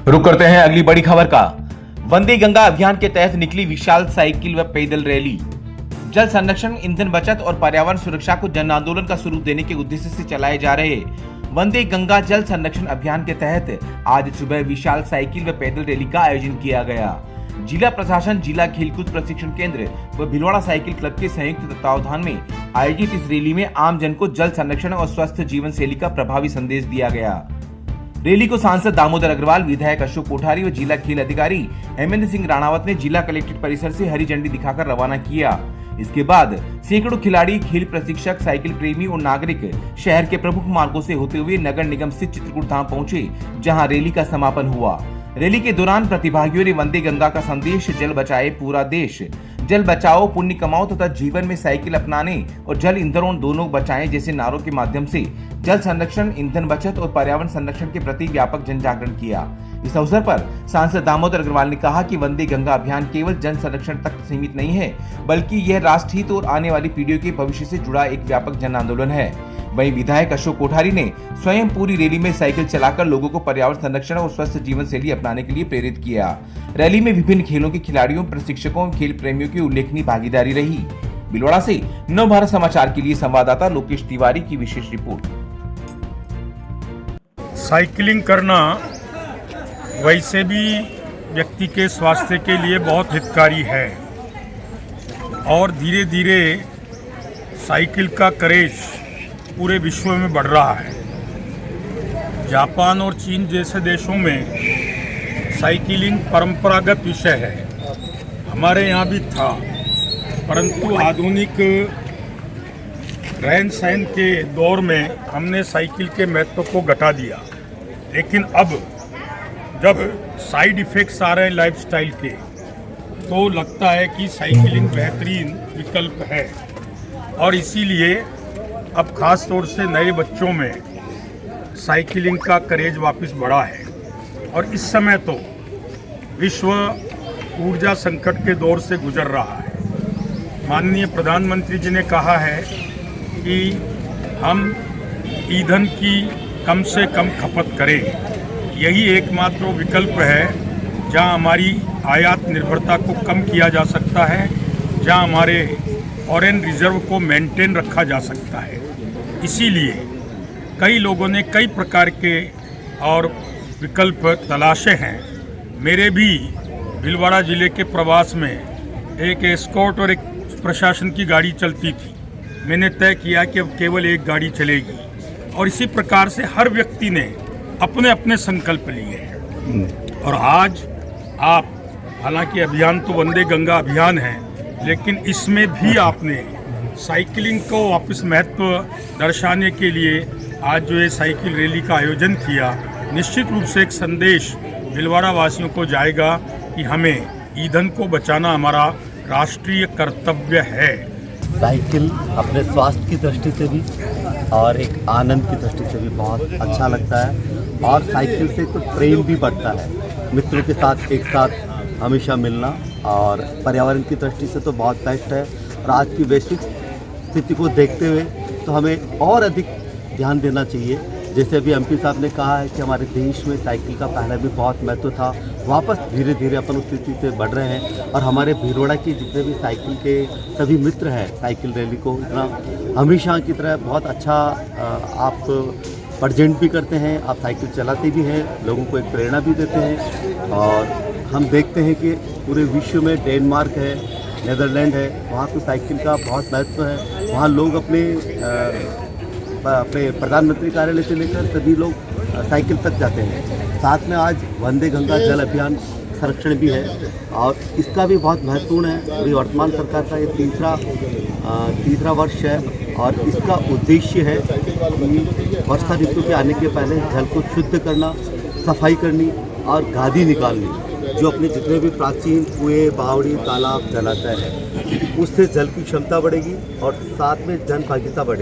रुक करते हैं अगली बड़ी खबर का। वंदे गंगा अभियान के तहत निकली विशाल साइकिल व पैदल रैली। जल संरक्षण, ईंधन बचत और पर्यावरण सुरक्षा को जन आंदोलन का स्वरूप देने के उद्देश्य से चलाए जा रहे वंदे गंगा जल संरक्षण अभियान के तहत आज सुबह विशाल साइकिल व पैदल रैली का आयोजन किया गया। जिला प्रशासन, जिला खेलकूद प्रशिक्षण केंद्र व भिलवाड़ा साइकिल क्लब के संयुक्त तत्वावधान में आयोजित इस रैली में आम जन को जल संरक्षण और स्वस्थ जीवन शैली का प्रभावी संदेश दिया गया। रैली को सांसद दामोदर अग्रवाल, विधायक अशोक कोठारी व जिला खेल अधिकारी हेमेंद्र सिंह राणावत ने जिला कलेक्ट्रेट परिसर से हरी झंडी दिखाकर रवाना किया। इसके बाद सैकड़ों खिलाड़ी, खेल प्रशिक्षक, साइकिल प्रेमी और नागरिक शहर के प्रमुख मार्गों से होते हुए नगर निगम स्थित चित्रकूट धाम पहुंचे, जहां रैली का समापन हुआ। रैली के दौरान प्रतिभागियों ने वंदे गंगा का संदेश, जल बचाए पूरा देश, जल बचाओ पुण्य कमाओ तथा जीवन में साइकिल अपनाने और जल ईंधन दोनों बचाएं जैसे नारों के माध्यम से जल संरक्षण, ईंधन बचत और पर्यावरण संरक्षण के प्रति व्यापक जन जागरण किया। इस अवसर पर सांसद दामोदर अग्रवाल ने कहा कि वंदे गंगा अभियान केवल जन संरक्षण तक सीमित नहीं है, बल्कि यह राष्ट्रहित और आने वाली पीढ़ियों के भविष्य से जुड़ा एक व्यापक जन आंदोलन है। वहीं विधायक अशोक कोठारी ने स्वयं पूरी रैली में साइकिल चलाकर लोगों को पर्यावरण संरक्षण और स्वस्थ जीवन शैली अपनाने के लिए प्रेरित किया। रैली में विभिन्न खेलों के खिलाड़ियों, प्रशिक्षकों, खेल प्रेमियों की उल्लेखनीय भागीदारी रही। भिलवाड़ा से नव भारत समाचार के लिए संवाददाता लोकेश तिवारी की विशेष रिपोर्ट। साइकिलिंग करना वैसे भी व्यक्ति के स्वास्थ्य के लिए बहुत हितकारी है और धीरे धीरे साइकिल का क्रेज पूरे विश्व में बढ़ रहा है। जापान और चीन जैसे देशों में साइकिलिंग परंपरागत विषय है, हमारे यहाँ भी था, परंतु आधुनिक रहन सहन के दौर में हमने साइकिल के महत्व को घटा दिया। लेकिन अब जब साइड इफ़ेक्ट्स आ रहे हैं लाइफस्टाइल के, तो लगता है कि साइकिलिंग बेहतरीन विकल्प है और इसीलिए अब ख़ास तौर से नए बच्चों में साइकिलिंग का क्रेज वापस बढ़ा है। और इस समय तो विश्व ऊर्जा संकट के दौर से गुजर रहा है। माननीय प्रधानमंत्री जी ने कहा है कि हम ईंधन की कम से कम खपत करें। यही एकमात्र विकल्प है जहां हमारी आयात निर्भरता को कम किया जा सकता है, जहां हमारे फॉरेन रिजर्व को मेंटेन रखा जा सकता है। इसीलिए कई लोगों ने कई प्रकार के और विकल्प तलाशे हैं। मेरे भी भिलवाड़ा ज़िले के प्रवास में एक एस्कॉर्ट और एक प्रशासन की गाड़ी चलती थी। मैंने तय किया कि अब केवल एक गाड़ी चलेगी और इसी प्रकार से हर व्यक्ति ने अपने अपने संकल्प लिए हैं। और आज आप, हालांकि अभियान तो वंदे गंगा अभियान है, लेकिन इसमें भी आपने साइकिलिंग को वापस महत्व दर्शाने के लिए आज जो ये साइकिल रैली का आयोजन किया, निश्चित रूप से एक संदेश भिलवाड़ा वासियों को जाएगा कि हमें ईंधन को बचाना हमारा राष्ट्रीय कर्तव्य है। साइकिल अपने स्वास्थ्य की दृष्टि से भी और एक आनंद की दृष्टि से भी बहुत अच्छा लगता है और साइकिल से कुछ प्रेम भी बढ़ता है। मित्रों के साथ एक साथ हमेशा मिलना और पर्यावरण की दृष्टि से तो बहुत बेस्ट है। और आज की वैश्विक स्थिति को देखते हुए तो हमें और अधिक ध्यान देना चाहिए। जैसे अभी एमपी साहब ने कहा है कि हमारे देश में साइकिल का पहले भी बहुत महत्व था, वापस धीरे धीरे अपन उस स्थिति से बढ़ रहे हैं। और हमारे भिलवाड़ा के जितने भी साइकिल के सभी मित्र हैं, साइकिल रैली को इतना हमेशा की तरह बहुत अच्छा आप प्रेजेंट भी करते हैं, आप साइकिल चलाते भी हैं, लोगों को एक प्रेरणा भी देते हैं। और हम देखते हैं कि पूरे विश्व में डेनमार्क है, नीदरलैंड है, वहाँ तो साइकिल का बहुत महत्व है। वहाँ लोग अपने प्रधानमंत्री कार्यालय से लेकर सभी लोग साइकिल तक जाते हैं। साथ में आज वंदे गंगा जल अभियान संरक्षण भी है और इसका भी बहुत महत्वपूर्ण है। अभी वर्तमान सरकार का ये तीसरा वर्ष है और इसका उद्देश्य है कि वर्षा ऋतु के आने के पहले जल को शुद्ध करना, सफाई करनी और गादी निकालनी। जो अपने जितने भी प्राचीन कुएं, बावड़ी, तालाब, जलाशय है, उससे जल की क्षमता बढ़ेगी और साथ में जन भागीदारी बढ़ेगी।